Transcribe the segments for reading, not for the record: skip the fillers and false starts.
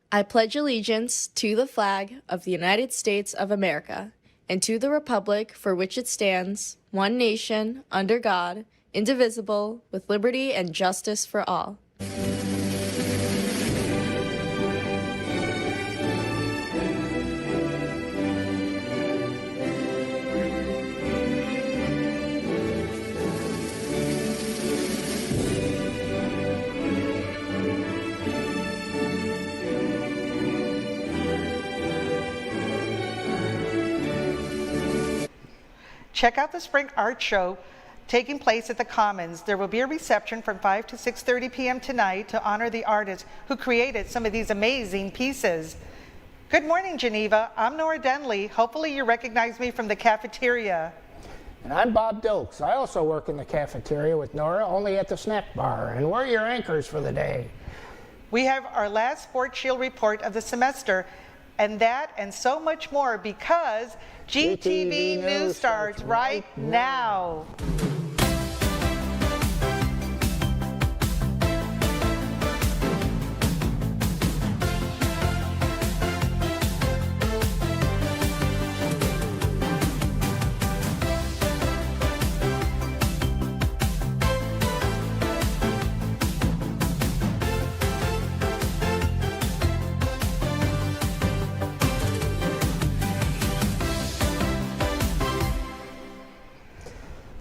I pledge allegiance to the flag of the United States of America and to the republic for which it stands, one nation, under God, indivisible, with liberty and justice for all. Check out the Spring Art Show taking place at the Commons. There will be a reception from 5 to 6:30 p.m. tonight to honor the artists who created some of these amazing pieces. Good morning, Geneva. I'm Nora Denley. Hopefully you recognize me from the cafeteria. And I'm Bob Dilks. I also work in the cafeteria with Nora, only at the snack bar. And we're your anchors for the day. We have our last Sports Shield report of the semester, and that and so much more because GTV News starts right now.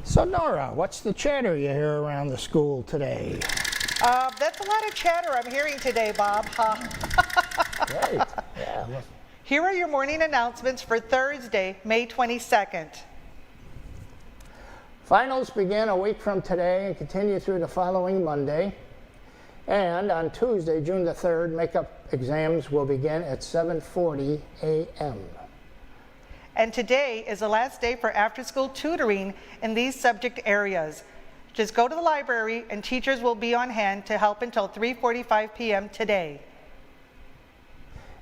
So Nora, what's the chatter you hear around the school today? That's a lot of chatter I'm hearing today, Bob. Great. Yeah. Well, Here are your morning announcements for Thursday, May 22nd. finals begin a week from today and continue through the following Monday. And on Tuesday, June the 3rd, makeup exams will begin at 7:40 a.m. And today is the last day for after-school tutoring in these subject areas. Just go to the library and teachers will be on hand to help until 3:45 p.m. today.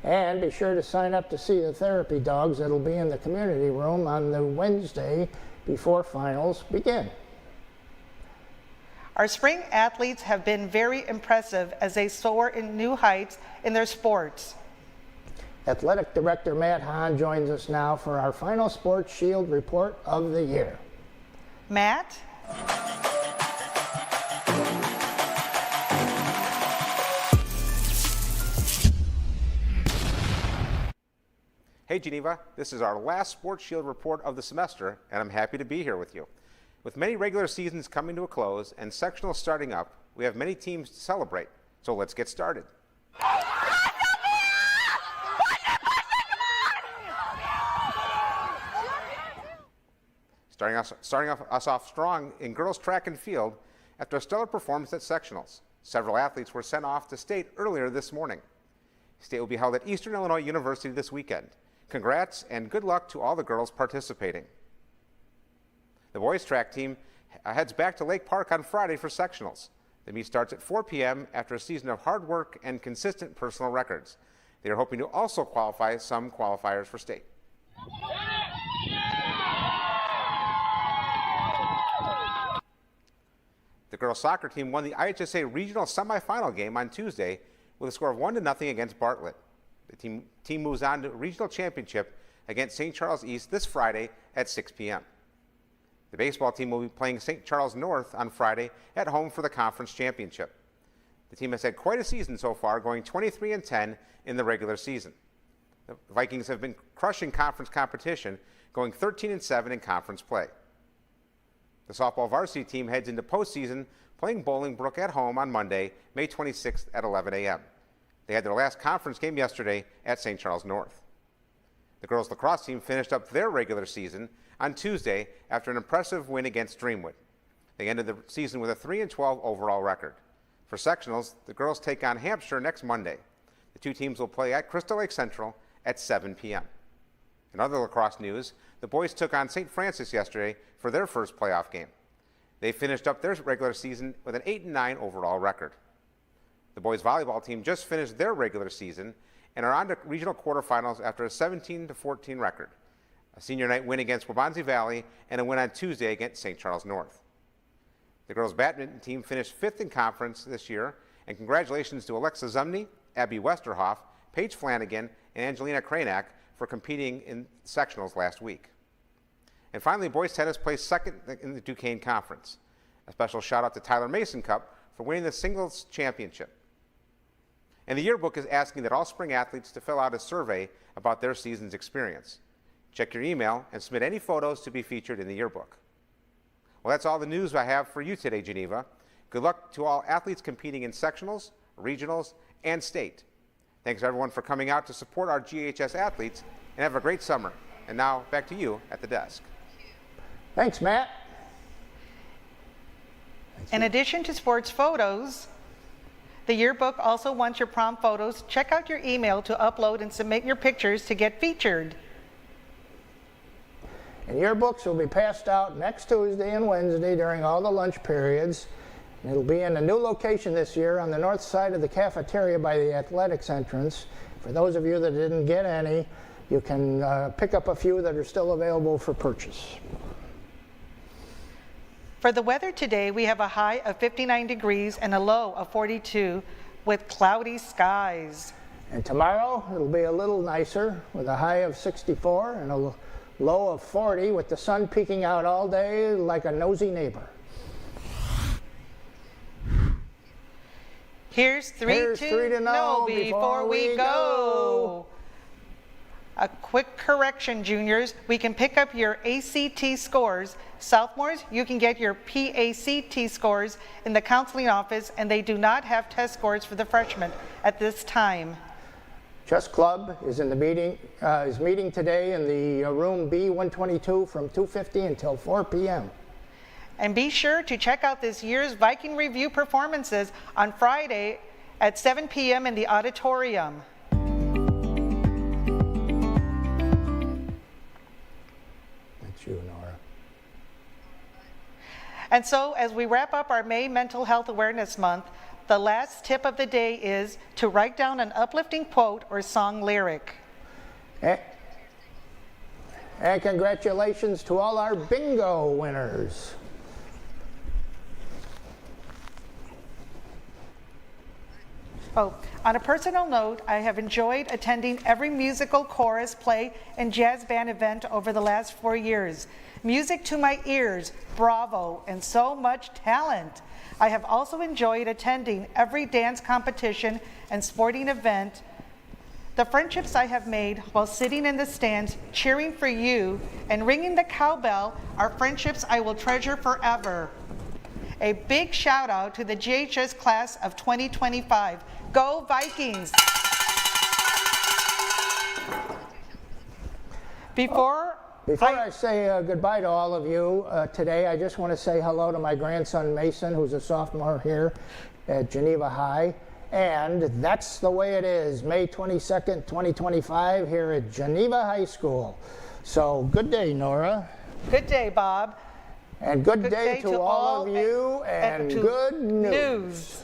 And be sure to sign up to see the therapy dogs that'll be in the community room on the Wednesday before finals begin. Our spring athletes have been very impressive as they soar in new heights in their sports. Athletic Director Matt Hahn joins us now for our final Sports Shield report of the year. Matt? Hey Geneva, this is our last Sports Shield report of the semester, and I'm happy to be here with you. With many regular seasons coming to a close and sectionals starting up, we have many teams to celebrate, so let's get started. Starting us off strong in girls track and field after a stellar performance at sectionals. Several athletes were sent off to state earlier this morning. State will be held at Eastern Illinois University this weekend. Congrats and good luck to all the girls participating. The boys track team heads back to Lake Park on Friday for sectionals. The meet starts at 4 p.m. after a season of hard work and consistent personal records. They are hoping to also qualify some qualifiers for state. The girls soccer team won the IHSA regional semifinal game on Tuesday with a score of 1-0 against Bartlett. The team moves on to regional championship against St. Charles East this Friday at 6 p.m. The baseball team will be playing St. Charles North on Friday at home for the conference championship. The team has had quite a season so far, going 23-10 in the regular season. The Vikings have been crushing conference competition, going 13-7 in conference play. The softball varsity team heads into postseason, playing Bolingbrook at home on Monday, May 26th at 11 a.m. They had their last conference game yesterday at St. Charles North. The girls lacrosse team finished up their regular season on Tuesday after an impressive win against Dreamwood. They ended the season with a 3-12 overall record. For sectionals, the girls take on Hampshire next Monday. The two teams will play at Crystal Lake Central at 7 p.m. In other lacrosse news, the boys took on St. Francis yesterday for their first playoff game. They finished up their regular season with an 8-9 overall record. The boys volleyball team just finished their regular season and are on to regional quarterfinals after a 17-14 record, a senior night win against Waubonsee Valley, and a win on Tuesday against St. Charles North. The girls badminton team finished 5th in conference this year, and congratulations to Alexa Zumney, Abby Westerhoff, Paige Flanagan, and Angelina Kranak for competing in sectionals last week. And finally, boys tennis placed second in the Duquesne Conference. A special shout out to Tyler Mason Cup for winning the singles championship. And the yearbook is asking that all spring athletes to fill out a survey about their season's experience. Check your email and submit any photos to be featured in the yearbook. Well, that's all the news I have for you today, Geneva. Good luck to all athletes competing in sectionals, regionals, and state. Thanks everyone for coming out to support our GHS athletes, and have a great summer. And now back to you at the desk. Thanks, Matt. In addition to sports photos, the yearbook also wants your prom photos. Check out your email to upload and submit your pictures to get featured. And yearbooks will be passed out next Tuesday and Wednesday during all the lunch periods. And it'll be in a new location this year on the north side of the cafeteria by the athletics entrance. For those of you that didn't get any, you can pick up a few that are still available for purchase. For the weather today, we have a high of 59 degrees and a low of 42 with cloudy skies. And tomorrow it'll be a little nicer with a high of 64 and a low of 40 with the sun peeking out all day like a nosy neighbor. Here's three to know before we go. A quick correction, juniors. We can pick up your ACT scores. Sophomores, you can get your PACT scores in the counseling office, and they do not have test scores for the freshmen at this time. Chess Club is in the meeting today in the room B122 from 2:50 until 4 p.m. And be sure to check out this year's Viking Review performances on Friday at 7 p.m. in the auditorium. That's you, Nora. And so as we wrap up our May Mental Health Awareness Month, the last tip of the day is to write down an uplifting quote or song lyric. And congratulations to all our bingo winners. Oh, on a personal note, I have enjoyed attending every musical, chorus, play, and jazz band event over the last 4 years. Music to my ears, bravo, and so much talent. I have also enjoyed attending every dance competition and sporting event. The friendships I have made while sitting in the stands cheering for you and ringing the cowbell are friendships I will treasure forever. A big shout out to the GHS class of 2025. Go Vikings! Before I say goodbye to all of you today, I just want to say hello to my grandson Mason, who's a sophomore here at Geneva High. And that's the way it is, May 22nd, 2025 here at Geneva High School. So good day, Nora. Good day, Bob. And good day to all of you, and good news.